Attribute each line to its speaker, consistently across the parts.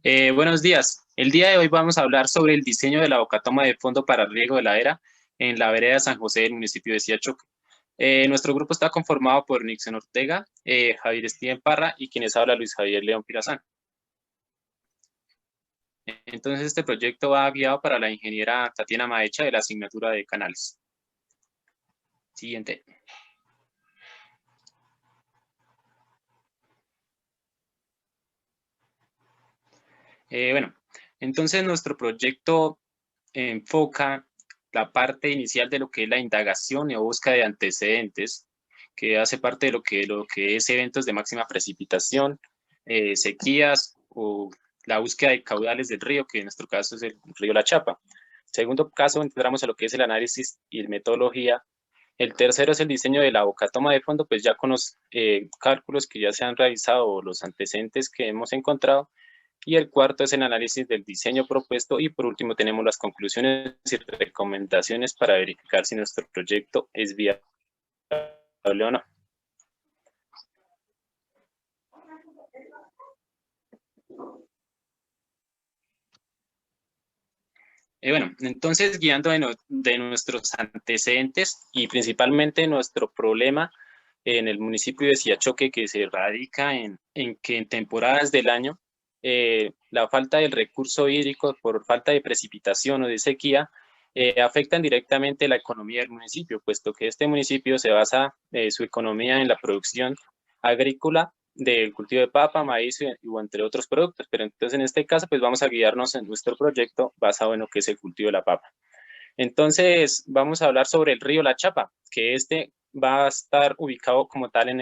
Speaker 1: Buenos días. El día de hoy vamos a hablar sobre el diseño de la bocatoma de fondo para riego de la era en la vereda San José del municipio de Siachoque. Nuestro grupo está conformado por Nixon Ortega, Javier Steven Parra y quienes habla Luis Javier León Pirazán. Entonces, este proyecto va guiado para la ingeniera Tatiana Maecha de la asignatura de Canales. Siguiente. Bueno, entonces nuestro proyecto enfoca la parte inicial de lo que es la indagación y búsqueda de antecedentes, que hace parte de lo que es eventos de máxima precipitación, sequías o la búsqueda de caudales del río, que en nuestro caso es el río La Chapa. Segundo caso, entramos a lo que es el análisis y metodología. El tercero es el diseño de la bocatoma de fondo, pues ya con los cálculos que ya se han realizado o los antecedentes que hemos encontrado. Y el cuarto es el análisis del diseño propuesto. Y por último tenemos las conclusiones y recomendaciones para verificar si nuestro proyecto es viable o no. Bueno, entonces guiando de nuestros antecedentes y principalmente nuestro problema en el municipio de Siachoque, que se radica en que en temporadas del año la falta del recurso hídrico por falta de precipitación o de sequía afectan directamente la economía del municipio, puesto que este municipio se basa su economía en la producción agrícola del cultivo de papa, maíz y entre otros productos. Pero entonces en este caso pues vamos a guiarnos en nuestro proyecto basado en lo que es el cultivo de la papa. Entonces vamos a hablar sobre el río La Chapa, que este va a estar ubicado como tal en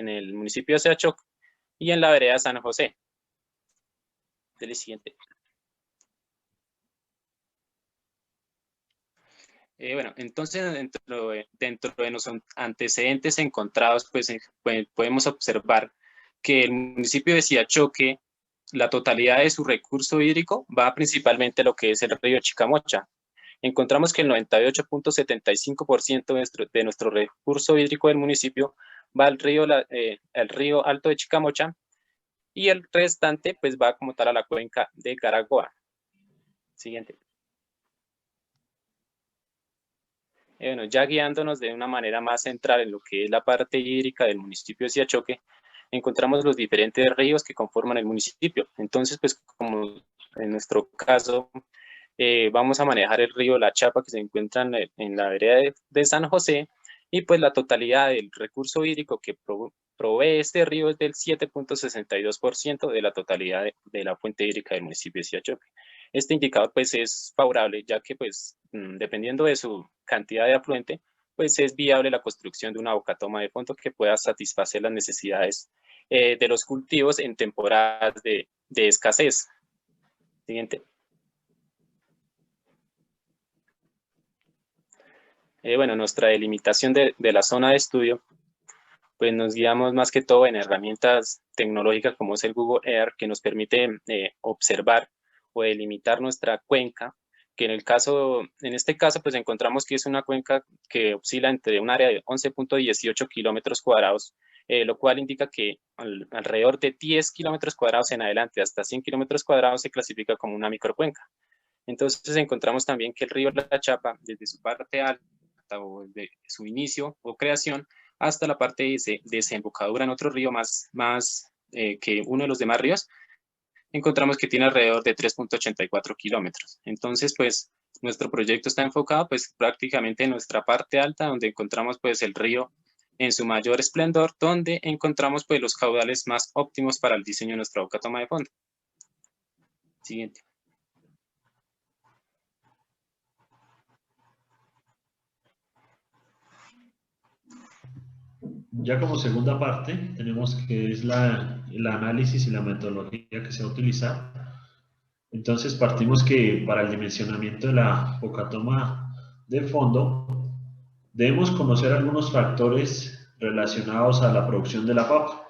Speaker 1: el municipio de Siachoque y en la vereda San José. Del siguiente. Bueno, entonces dentro de los antecedentes encontrados, pues podemos observar que el municipio de Siachoque, la totalidad de su recurso hídrico va principalmente a lo que es el río Chicamocha. Encontramos que el 98.75% de nuestro recurso hídrico del municipio va al río Alto de Chicamocha y el restante pues va como tal a la cuenca de Caraguá. Siguiente. Bueno, ya guiándonos de una manera más central en lo que es la parte hídrica del municipio de Siachoque, encontramos los diferentes ríos que conforman el municipio. Entonces, pues como en nuestro caso, vamos a manejar el río La Chapa que se encuentra en la vereda de San José y pues la totalidad del recurso hídrico que provee este río es del 7.62% de la totalidad de la fuente hídrica del municipio de Siachoque. Este indicador pues es favorable ya que pues dependiendo de su cantidad de afluente pues es viable la construcción de una bocatoma de fondo que pueda satisfacer las necesidades de los cultivos en temporadas de escasez. Siguiente. Bueno, nuestra delimitación de la zona de estudio, pues nos guiamos más que todo en herramientas tecnológicas como es el Google Earth, que nos permite observar o delimitar nuestra cuenca, que en este caso, pues encontramos que es una cuenca que oscila entre un área de 11.18 kilómetros cuadrados, lo cual indica que alrededor de 10 kilómetros cuadrados en adelante, hasta 100 kilómetros cuadrados, se clasifica como una microcuenca. Entonces encontramos también que el río La Chapa, desde su parte alta o de su inicio o creación hasta la parte de desembocadura en otro río más que uno de los demás ríos, encontramos que tiene alrededor de 3.84 kilómetros. Entonces, pues nuestro proyecto está enfocado pues prácticamente en nuestra parte alta, donde encontramos pues el río en su mayor esplendor, donde encontramos pues los caudales más óptimos para el diseño de nuestra bocatoma de fondo. Siguiente.
Speaker 2: Ya como segunda parte, tenemos que es el análisis y la metodología que se va a utilizar. Entonces partimos que para el dimensionamiento de la bocatoma de fondo, debemos conocer algunos factores relacionados a la producción de la papa.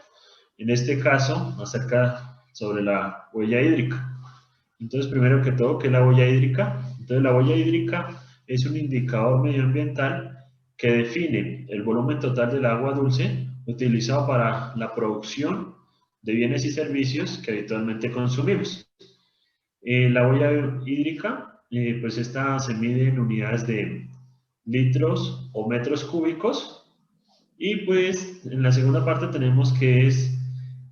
Speaker 2: En este caso, acerca sobre la huella hídrica. Entonces, primero que todo, ¿qué es la huella hídrica? Entonces, la huella hídrica es un indicador medioambiental que define el volumen total del agua dulce utilizado para la producción de bienes y servicios que habitualmente consumimos. La huella hídrica, pues esta se mide en unidades de litros o metros cúbicos. Y pues en la segunda parte tenemos que es,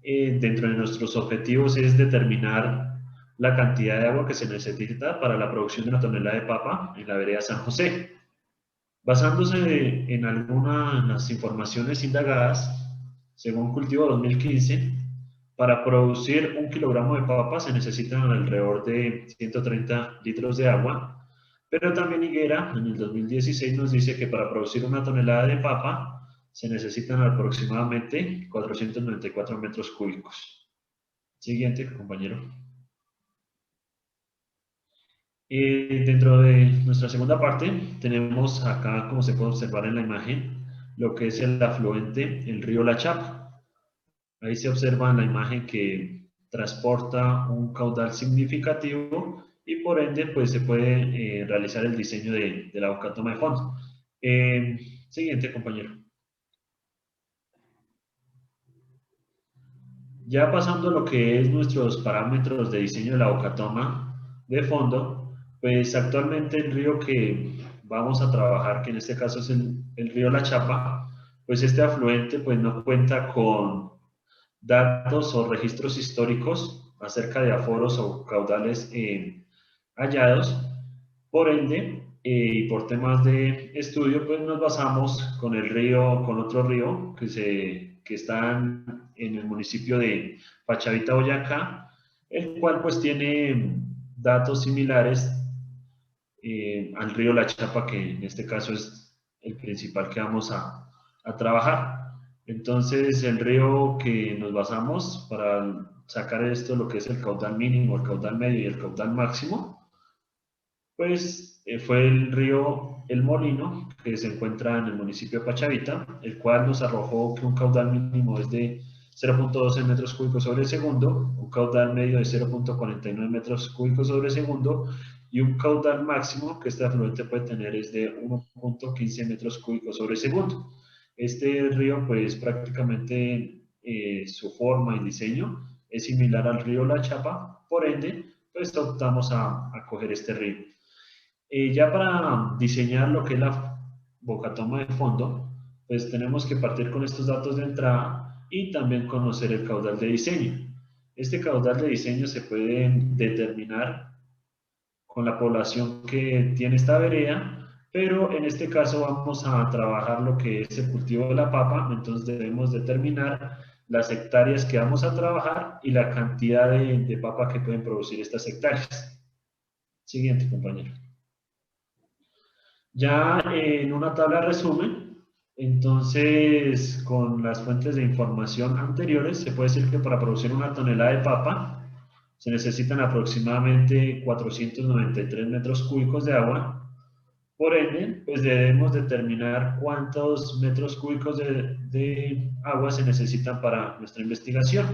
Speaker 2: dentro de nuestros objetivos, es determinar la cantidad de agua que se necesita para la producción de una tonelada de papa en la vereda San José. Basándose en algunas de las informaciones indagadas, según Cultivo 2015, para producir 1 kilogramo de papa se necesitan alrededor de 130 litros de agua, pero también Higuera en el 2016 nos dice que para producir una tonelada de papa se necesitan aproximadamente 494 metros cúbicos. Siguiente, compañero. Dentro de nuestra segunda parte tenemos acá, como se puede observar en la imagen, lo que es el afluente, el río La Chapa. Ahí se observa en la imagen que transporta un caudal significativo y por ende pues se puede realizar el diseño de la bocatoma de fondo. Siguiente, compañero. Ya pasando a lo que es nuestros parámetros de diseño de la bocatoma de fondo, pues actualmente el río que vamos a trabajar, que en este caso es el río La Chapa, pues este afluente pues no cuenta con datos o registros históricos acerca de aforos o caudales hallados. Por ende, y por temas de estudio, pues nos basamos con el río, con otro río que está en el municipio de Pachavita, Boyacá, el cual pues tiene datos similares al río La Chapa, que en este caso es el principal que vamos a trabajar. Entonces, el río que nos basamos para sacar esto, lo que es el caudal mínimo, el caudal medio y el caudal máximo, pues fue el río El Molino, que se encuentra en el municipio de Pachavita, el cual nos arrojó que un caudal mínimo es de 0.12 metros cúbicos sobre segundo, un caudal medio de 0.49 metros cúbicos sobre segundo y un caudal máximo que este afluente puede tener es de 1.15 metros cúbicos sobre segundo. Este río, pues prácticamente su forma y diseño es similar al río La Chapa, por ende, pues optamos a coger este río. Ya para diseñar lo que es la bocatoma de fondo, pues tenemos que partir con estos datos de entrada y también conocer el caudal de diseño. Este caudal de diseño se puede determinar con la población que tiene esta vereda, pero en este caso vamos a trabajar lo que es el cultivo de la papa, entonces debemos determinar las hectáreas que vamos a trabajar y la cantidad de papa que pueden producir estas hectáreas. Siguiente, compañero. Ya en una tabla resumen, entonces con las fuentes de información anteriores, se puede decir que para producir una tonelada de papa se necesitan aproximadamente 493 metros cúbicos de agua. Por ende, pues debemos determinar cuántos metros cúbicos de agua se necesitan para nuestra investigación.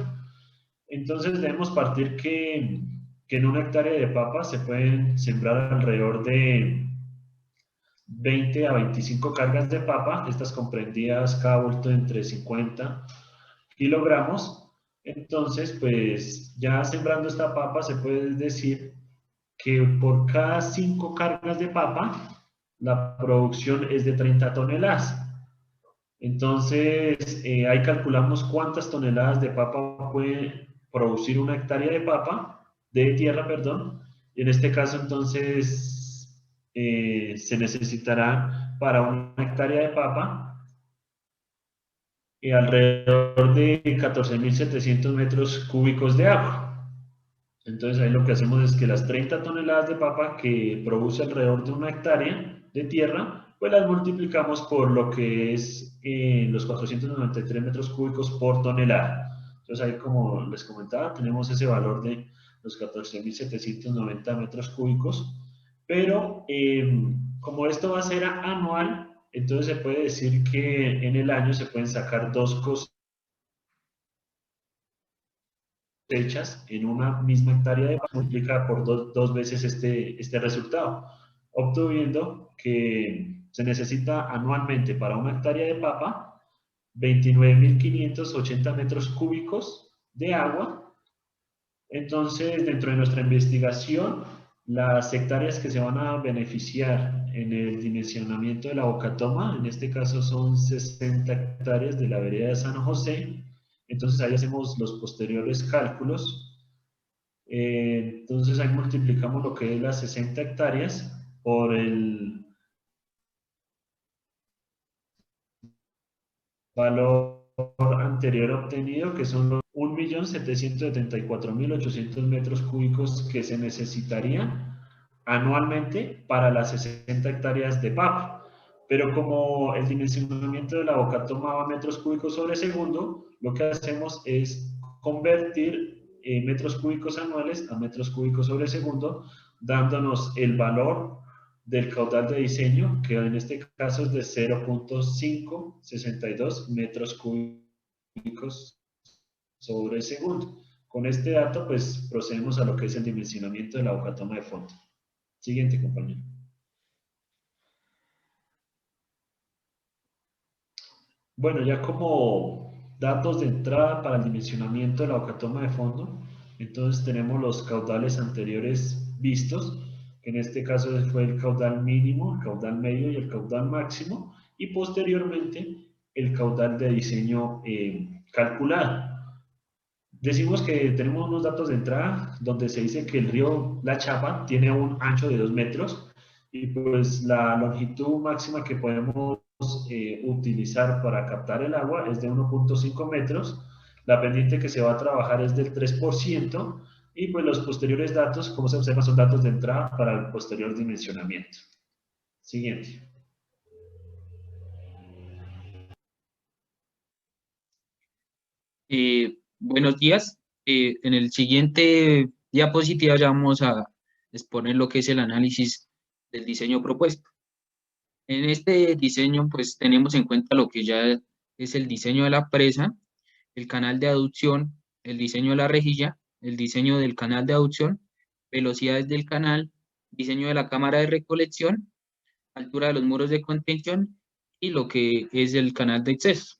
Speaker 2: Entonces debemos partir que en una hectárea de papa se pueden sembrar alrededor de 20 a 25 cargas de papa, estas comprendidas cada bulto entre 50 kilogramos. Entonces, pues ya sembrando esta papa se puede decir que por cada 5 cargas de papa, la producción es de 30 toneladas. Entonces, ahí calculamos cuántas toneladas de papa puede producir una hectárea de papa, de tierra, perdón, y en este caso entonces se necesitará para una hectárea de papa alrededor de 14.700 metros cúbicos de agua. Entonces ahí lo que hacemos es que las 30 toneladas de papa que produce alrededor de una hectárea de tierra, pues las multiplicamos por lo que es los 493 metros cúbicos por tonelada. Entonces ahí, como les comentaba, tenemos ese valor de los 14.790 metros cúbicos, pero como esto va a ser anual, entonces se puede decir que en el año se pueden sacar 2 cosechas en una misma hectárea de papa, multiplica por dos veces este resultado, obteniendo que se necesita anualmente para una hectárea de papa 29.580 metros cúbicos de agua. Entonces, dentro de nuestra investigación, las hectáreas que se van a beneficiar en el dimensionamiento de la Bocatoma, en este caso son 60 hectáreas de la vereda de San José. Entonces ahí hacemos los posteriores cálculos. Entonces ahí multiplicamos lo que es las 60 hectáreas por el valor anterior obtenido, que son los 1.774.800 metros cúbicos que se necesitarían anualmente para las 60 hectáreas de papa. Pero como el dimensionamiento de la boca tomaba metros cúbicos sobre segundo, lo que hacemos es convertir metros cúbicos anuales a metros cúbicos sobre segundo, dándonos el valor del caudal de diseño, que en este caso es de 0.562 metros cúbicos sobre segundo. Con este dato, pues procedemos a lo que es el dimensionamiento de la bocatoma de fondo. Siguiente, compañero. Bueno, ya como datos de entrada para el dimensionamiento de la bocatoma de fondo, entonces tenemos los caudales anteriores vistos, que en este caso fue el caudal mínimo, el caudal medio y el caudal máximo, y posteriormente el caudal de diseño calculado. Decimos que tenemos unos datos de entrada donde se dice que el río La Chapa tiene un ancho de 2 metros y pues la longitud máxima que podemos utilizar para captar el agua es de 1.5 metros. La pendiente que se va a trabajar es del 3% y pues los posteriores datos, como se observa, son datos de entrada para el posterior dimensionamiento. Siguiente.
Speaker 3: Buenos días. En el siguiente diapositiva ya vamos a exponer lo que es el análisis del diseño propuesto. En este diseño, pues tenemos en cuenta lo que ya es el diseño de la presa, el canal de aducción, el diseño de la rejilla, el diseño del canal de aducción, velocidades del canal, diseño de la cámara de recolección, altura de los muros de contención y lo que es el canal de acceso.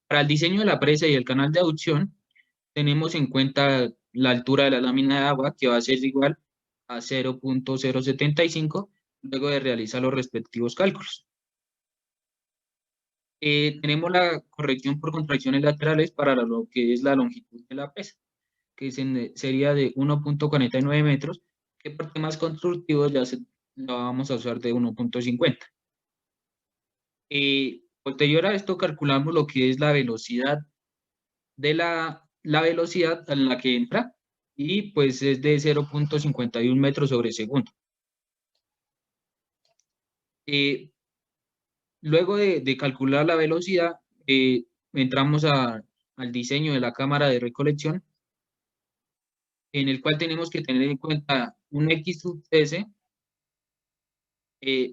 Speaker 3: Para el diseño de la presa y el canal de aducción, tenemos en cuenta la altura de la lámina de agua, que va a ser igual a 0.075, luego de realizar los respectivos cálculos. Tenemos la corrección por contracciones laterales para lo que es la longitud de la presa, que sería de 1.49 metros, que por temas constructivos ya la vamos a usar de 1.50. Posterior a esto calculamos lo que es la velocidad de la velocidad en la que entra y pues es de 0.51 metros sobre segundo. Luego de calcular la velocidad, entramos al diseño de la cámara de recolección, en el cual tenemos que tener en cuenta un X sub S,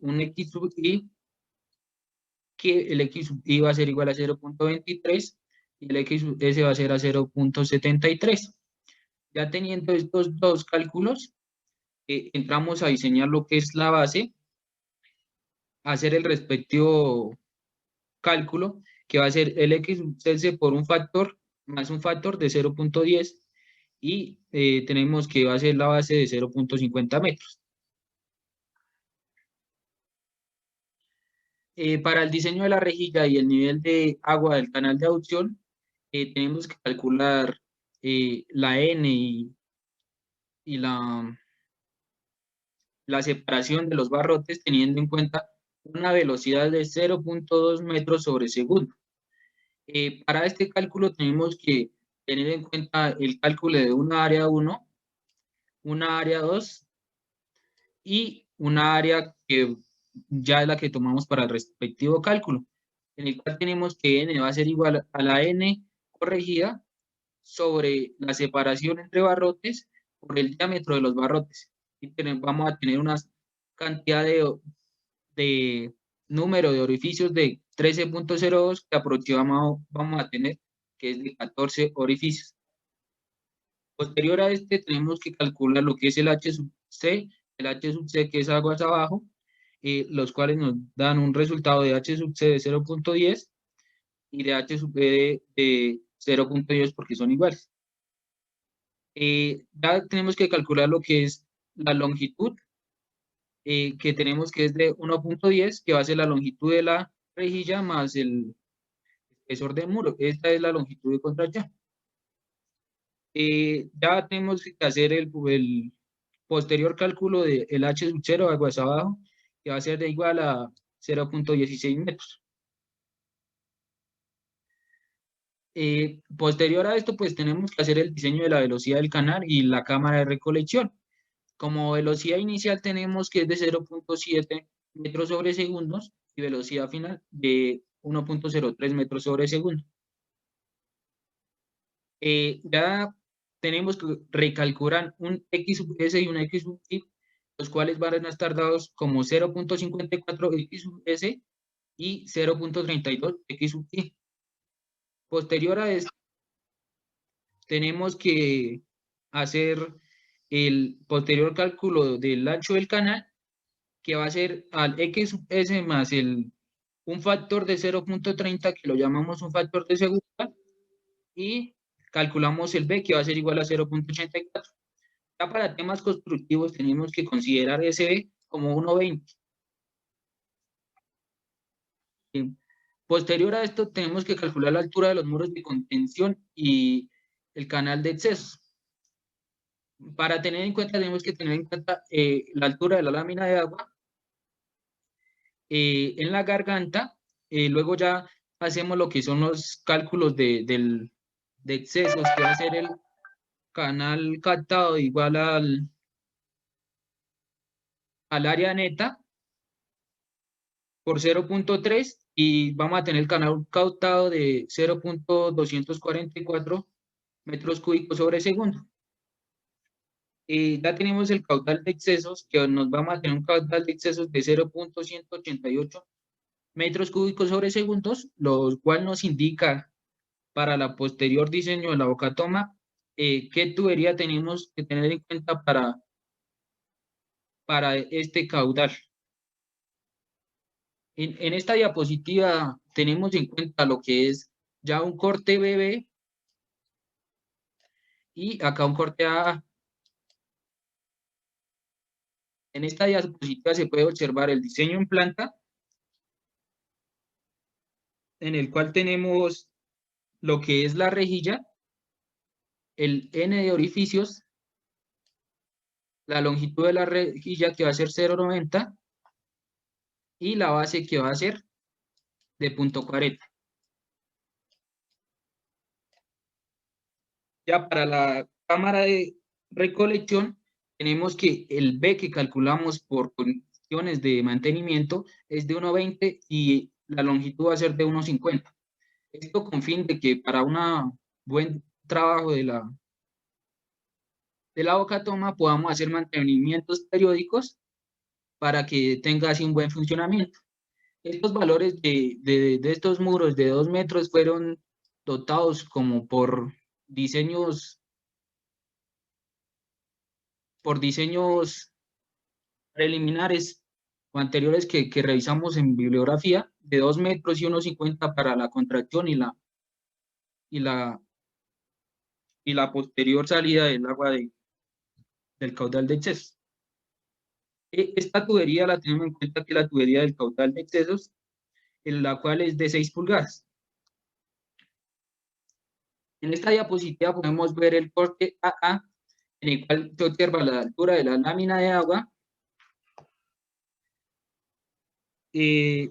Speaker 3: un X sub Y, que el X sub Y va a ser igual a 0.23 y el X sub S va a ser a 0.73. Ya teniendo estos dos cálculos, entramos a diseñar lo que es la base, hacer el respectivo cálculo, que va a ser el X sub S por un factor, más un factor de 0.10, y tenemos que va a ser la base de 0.50 metros. Para el diseño de la rejilla y el nivel de agua del canal de aducción, tenemos que calcular la N y la separación de los barrotes teniendo en cuenta una velocidad de 0.2 metros sobre segundo. Para este cálculo tenemos que tener en cuenta el cálculo de una área 1, una área 2 y una área que ya es la que tomamos para el respectivo cálculo, en el cual tenemos que n va a ser igual a la n corregida sobre la separación entre barrotes por el diámetro de los barrotes. Y vamos a tener una cantidad de número de orificios de 13.02 que aproximadamente vamos a tener, que es de 14 orificios. Posterior a este tenemos que calcular lo que es el H sub C, el H sub C que es aguas abajo, los cuales nos dan un resultado de H sub C de 0.10 y de H sub B de 0.10 porque son iguales. Ya tenemos que calcular lo que es la longitud, que tenemos que es de 1.10, que va a ser la longitud de la rejilla más el espesor del muro. Esta es la longitud de contracción. Ya tenemos que hacer el posterior cálculo del H sub 0 aguas abajo, que va a ser de igual a 0.16 metros. Posterior a esto, pues tenemos que hacer el diseño de la velocidad del canal y la cámara de recolección. Como velocidad inicial tenemos que es de 0.7 metros sobre segundos y velocidad final de 1.03 metros sobre segundo. Ya tenemos que recalcular un X sub S y un X sub Y, los cuales van a estar dados como 0.54 X sub S y 0.32 X sub Y. Posterior a esto, tenemos que hacer el posterior cálculo del ancho del canal, que va a ser al X sub S más un factor de 0.30, que lo llamamos un factor de seguridad, y calculamos el B, que va a ser igual a 0.84. Ya para temas constructivos tenemos que considerar ese B como 1.20. Posterior a esto tenemos que calcular la altura de los muros de contención y el canal de excesos. Para tener en cuenta, tenemos que tener en cuenta la altura de la lámina de agua en la garganta. Luego ya hacemos lo que son los cálculos de excesos, que va a ser el canal captado igual al área neta por 0.3 y vamos a tener el canal captado de 0.244 metros cúbicos sobre segundo. Ya tenemos el caudal de excesos, que nos vamos a tener un caudal de excesos de 0.188 metros cúbicos sobre segundos, lo cual nos indica para la posterior diseño de la bocatoma qué tubería tenemos que tener en cuenta para este caudal. En esta diapositiva tenemos en cuenta lo que es ya un corte BB y acá un corte AA. En esta diapositiva se puede observar el diseño en planta, en el cual tenemos lo que es la rejilla, el N de orificios, la longitud de la rejilla que va a ser 0.90 y la base que va a ser de 0.40. Ya para la cámara de recolección, tenemos que el B que calculamos por cuestiones de mantenimiento es de 1.20 y la longitud va a ser de 1.50. Esto con fin de que para un buen trabajo de la bocatoma podamos hacer mantenimientos periódicos para que tenga así un buen funcionamiento. Estos valores de estos muros de 2 metros fueron dotados como por diseños preliminares o anteriores que revisamos en bibliografía, de 2 metros y 1.50 para la contracción y la posterior salida del agua del caudal de excesos. Esta tubería la tenemos en cuenta que la tubería del caudal de excesos, en la cual es de 6 pulgadas. En esta diapositiva podemos ver el corte AA, en el cual se observa la altura de la lámina de agua,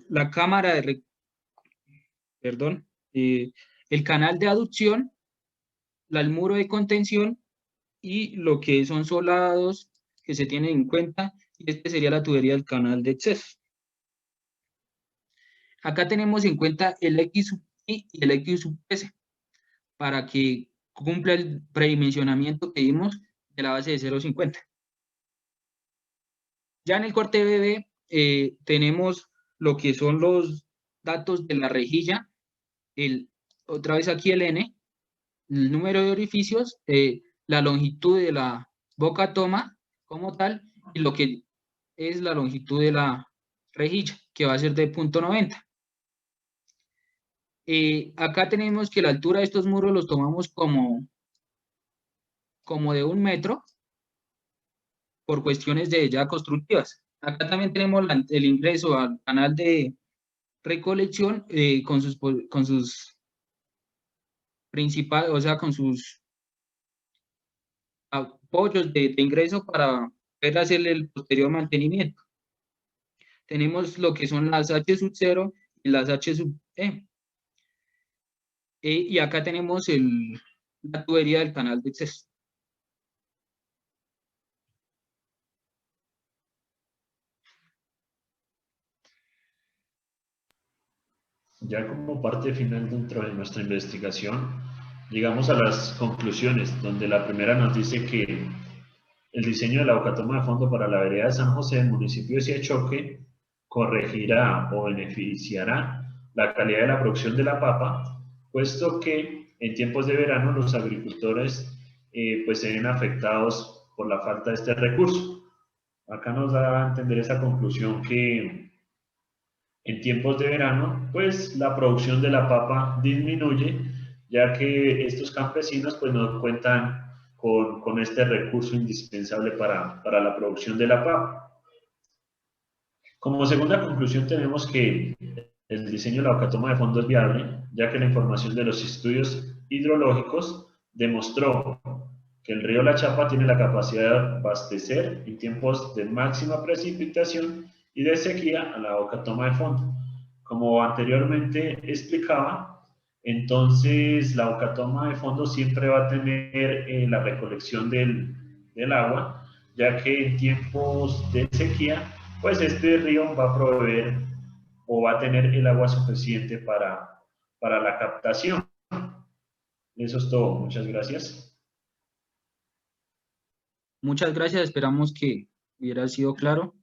Speaker 3: la cámara de, el canal de aducción, el muro de contención y lo que son soldados que se tienen en cuenta, y este sería la tubería del canal de exceso. Acá tenemos en cuenta el X sub Y y el X sub S para que cumpla el predimensionamiento que dimos de la base de 0.50. Ya en el corte BB tenemos lo que son los datos de la rejilla, otra vez aquí el N, el número de orificios, la longitud de la bocatoma como tal, y lo que es la longitud de la rejilla, que va a ser de 0.90. Acá tenemos que la altura de estos muros los tomamos como de 1 metro por cuestiones de ya constructivas. Acá también tenemos el ingreso al canal de recolección con sus principales, o sea, con sus apoyos de ingreso para poder hacerle el posterior mantenimiento. Tenemos lo que son las H sub 0 y las H sub E. Y acá tenemos la tubería del canal de acceso.
Speaker 2: Ya como parte final dentro de nuestra investigación, llegamos a las conclusiones, donde la primera nos dice que el diseño de la bocatoma de fondo para la vereda de San José del municipio de Siachoque corregirá o beneficiará la calidad de la producción de la papa, puesto que en tiempos de verano los agricultores pues se ven afectados por la falta de este recurso. Acá nos da a entender esa conclusión que en tiempos de verano, pues la producción de la papa disminuye, ya que estos campesinos pues no cuentan con este recurso indispensable para la producción de la papa. Como segunda conclusión tenemos que el diseño de la bocatoma de fondo es viable, ya que la información de los estudios hidrológicos demostró que el río La Chapa tiene la capacidad de abastecer en tiempos de máxima precipitación y de sequía a la bocatoma de fondo. Como anteriormente explicaba, entonces la bocatoma de fondo siempre va a tener la recolección del agua, ya que en tiempos de sequía, pues este río va a proveer o va a tener el agua suficiente para la captación. Eso es todo. Muchas gracias.
Speaker 3: Muchas gracias, esperamos que hubiera sido claro.